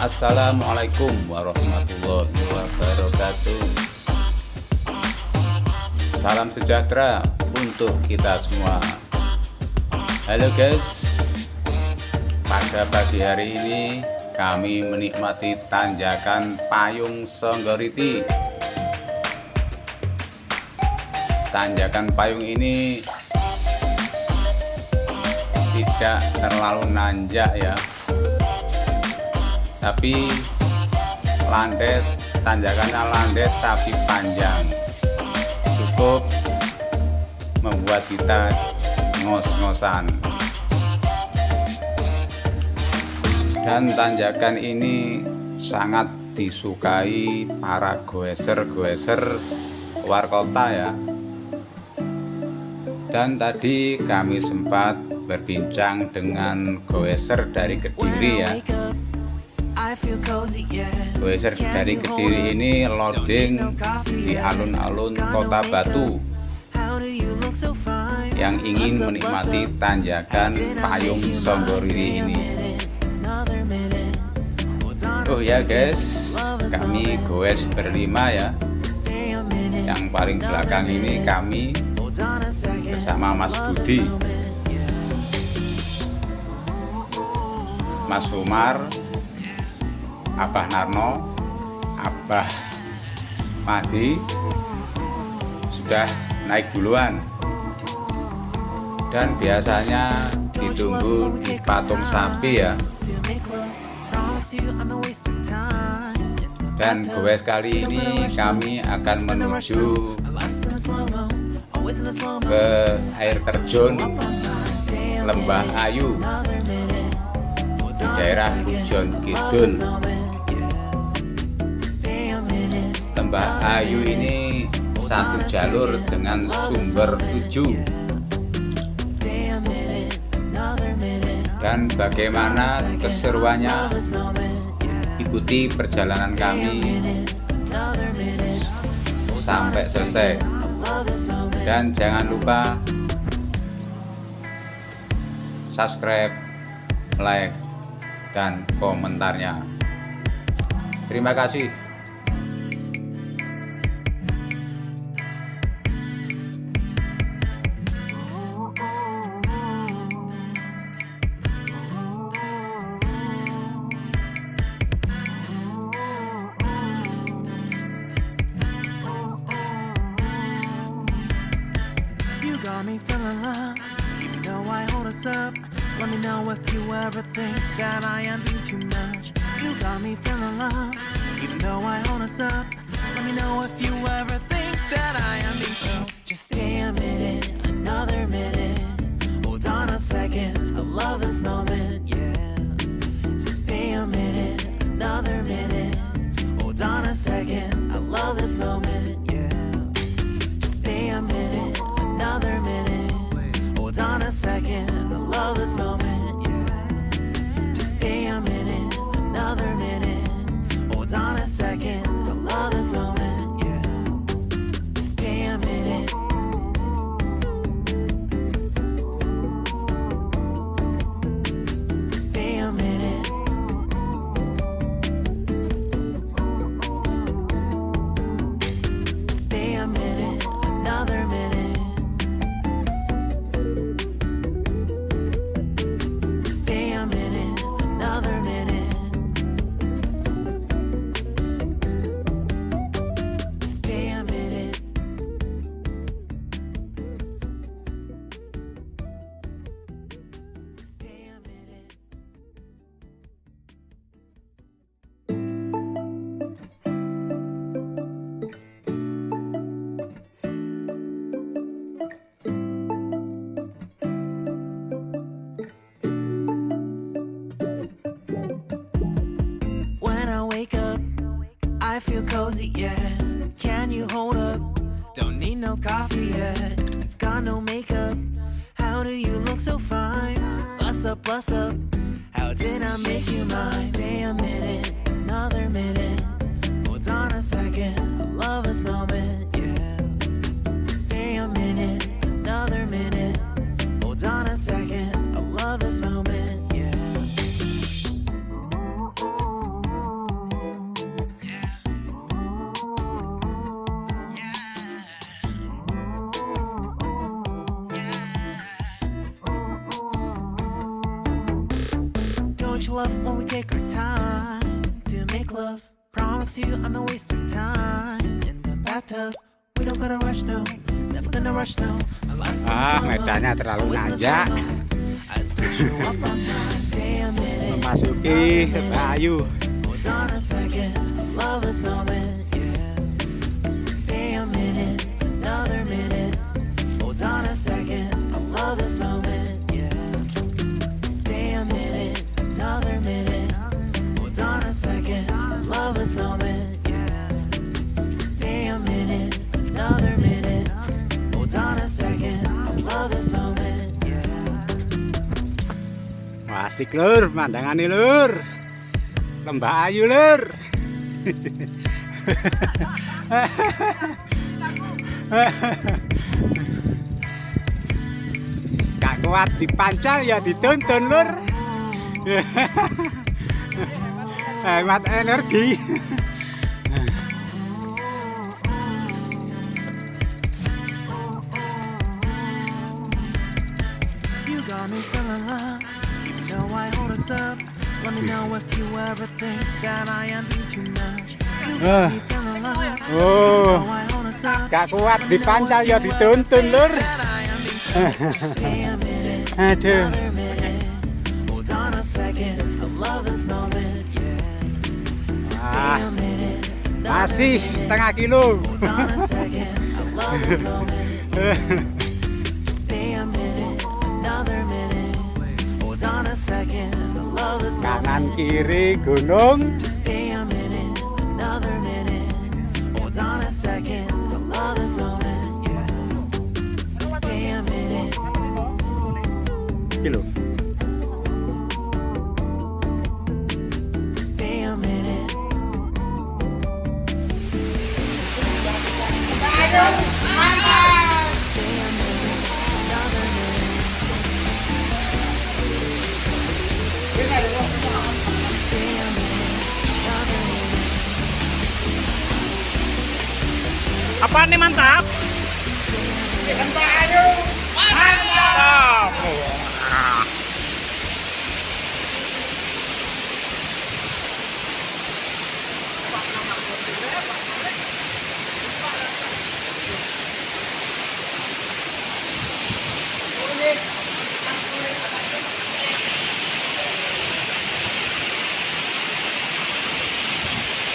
Assalamualaikum warahmatullahi wabarakatuh. Salam sejahtera untuk kita semua. Halo guys, pada pagi hari ini kami menikmati tanjakan payung Songgoriti. Tanjakan payung ini tidak terlalu nanjak ya, tapi landet, tanjakannya landet tapi panjang, cukup membuat kita ngos-ngosan. Dan tanjakan ini sangat disukai para goweser-goweser luar kota ya. Dan tadi kami sempat berbincang dengan goweser dari Kediri ya. Goweser dari Kediri ini loading di alun-alun Kota Batu yang ingin menikmati tanjakan payung Songgoriti ini. Oh ya guys, kami goes berlima ya. Yang paling belakang ini kami bersama Mas Budi, Mas Umar, Abah Narno, Abah Madi sudah naik duluan, dan biasanya ditunggu di patung sapi ya. Dan goes kali ini kami akan menuju ke air terjun Lembah Ayu di daerah Pujon Kidul. Lembah Ayu ini satu jalur dengan sumber 7. Dan bagaimana keseruannya, ikuti perjalanan kami sampai selesai. Dan jangan lupa subscribe, like, dan komentarnya. Terima kasih. Got me feeling loved, even though I hold us up. Let me know if you ever think that I am being too much. You got me feeling loved, even though I hold us up. Let me know if you ever think that I am being so. Just stay a minute, another minute. Hold on a second, I love this moment, yeah. Just stay a minute, another minute. Hold on a second, I love this moment, yeah. Just stay a minute, another minute. Hold on a second, I love this moment, yeah. Just stay a minute, another minute. Hold on a second, I love this moment, yeah. Just stay a minute. Stay a minute. Stay a minute, another minute. I feel cozy, yeah. Can you hold up? Don't need no coffee yet. Got no makeup. How do you look so fine? Bust up, bust up. How did I make you mine? Stay a minute, another minute. Hold on a second, I love this moment, yeah. Stay a minute, another minute. Hold on a second, I love this moment, yeah. love when we take our time to make love. Promise you I'm not wasting time in the bathtub. We don't gotta rush, no. Never gonna rush, no. My life's in slow-mo. Medannya terlalu Always in the nanjak. slow-mo. I still show up on time. Stay a minute. Memasuki Lembah Ayu. Hold on a second. Love this moment, yeah. Stay a minute. Another minute. Hold on a second. I love this moment, yeah. Stay a minute. Another minute. Hold on a second. Love this moment, yeah. Stay a minute. Another minute. Hold on a second. I love this moment, yeah. Wah, asik lur, pemandangan nih lur. Lembah Ayu lur. Gak kuat dipancal ya dituntun lur. Hemat energi. You got me feeling loved, even though I hold us up. Let me know if you ever think that I am being too much. You got me feeling loved, even Oh, though I hold us up. gak kuat dipancal ya dituntun lur. Stay a minute, Aduh. another minute. Hold on a second, I love this moment, yeah. Just stay a minute, another Masih setengah kilo. hold on a second, I love this moment. Just stay a minute, another minute. Hold on a second, I love this Kanan moment. kiri gunung. Just stay a minute, another minute. Hold on a second, I love this moment, yeah. Just stay a minute. Kilo. Stay a minute. Apa nih mantap? Mantap.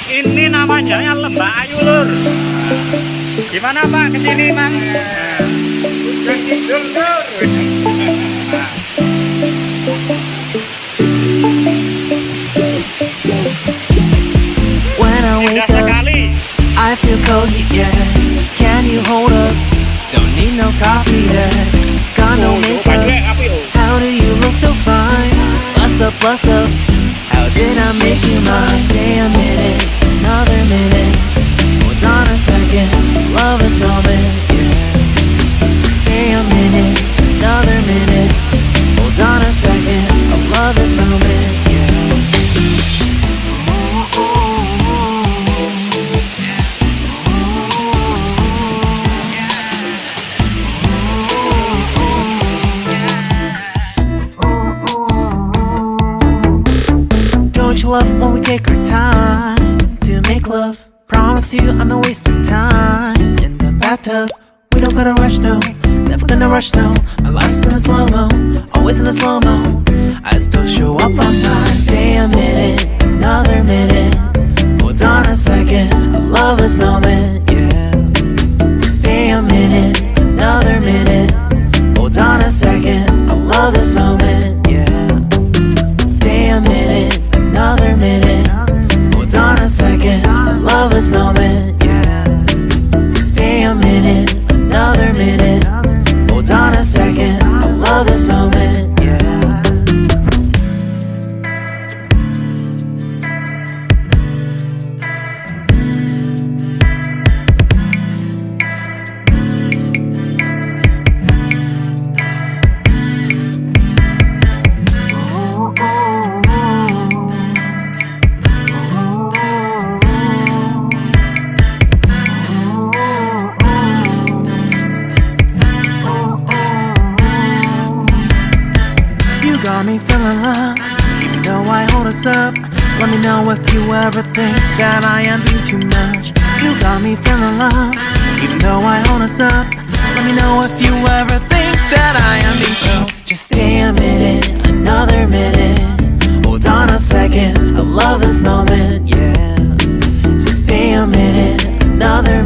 Ini namanya Lembah Ayu lur. Gimana Pak kesini Mang? Pujon Kidul lur. When I wake Indah up, sekali. I feel cozy, yeah. Can you hold up? Don't need no coffee yet. Got no makeup. How do you look so fine? Bust up, bust up. How did I make you mine? Stay a minute, another minute. Hold on a second, love this moment, yeah. Stay a minute, another minute. Hold on a second, I love this moment, yeah. Don't you love when we take our time to make love? Promise you I'm not wasting time in the bathtub. We don't gotta rush, no. Never gonna rush, no. My life's in a slow-mo, always in a slow-mo. I still show up on time. Stay a minute, another minute. Hold on a second, I love this moment, yeah. Stay a minute, another minute. Hold on a second, I love this moment, yeah. Stay a minute, another minute. Hold on a second, I love this moment, yeah. Stay a minute, another minute. Hold on a second, I love this moment, yeah. Got me feeling loved, even though I hold us up. Let me know if you ever think that I am being too much. You got me feeling love, even though I hold us up. Let me know if you ever think that I am being so. Just stay a minute, another minute. Hold on a second, I love this moment, yeah. Just stay a minute, another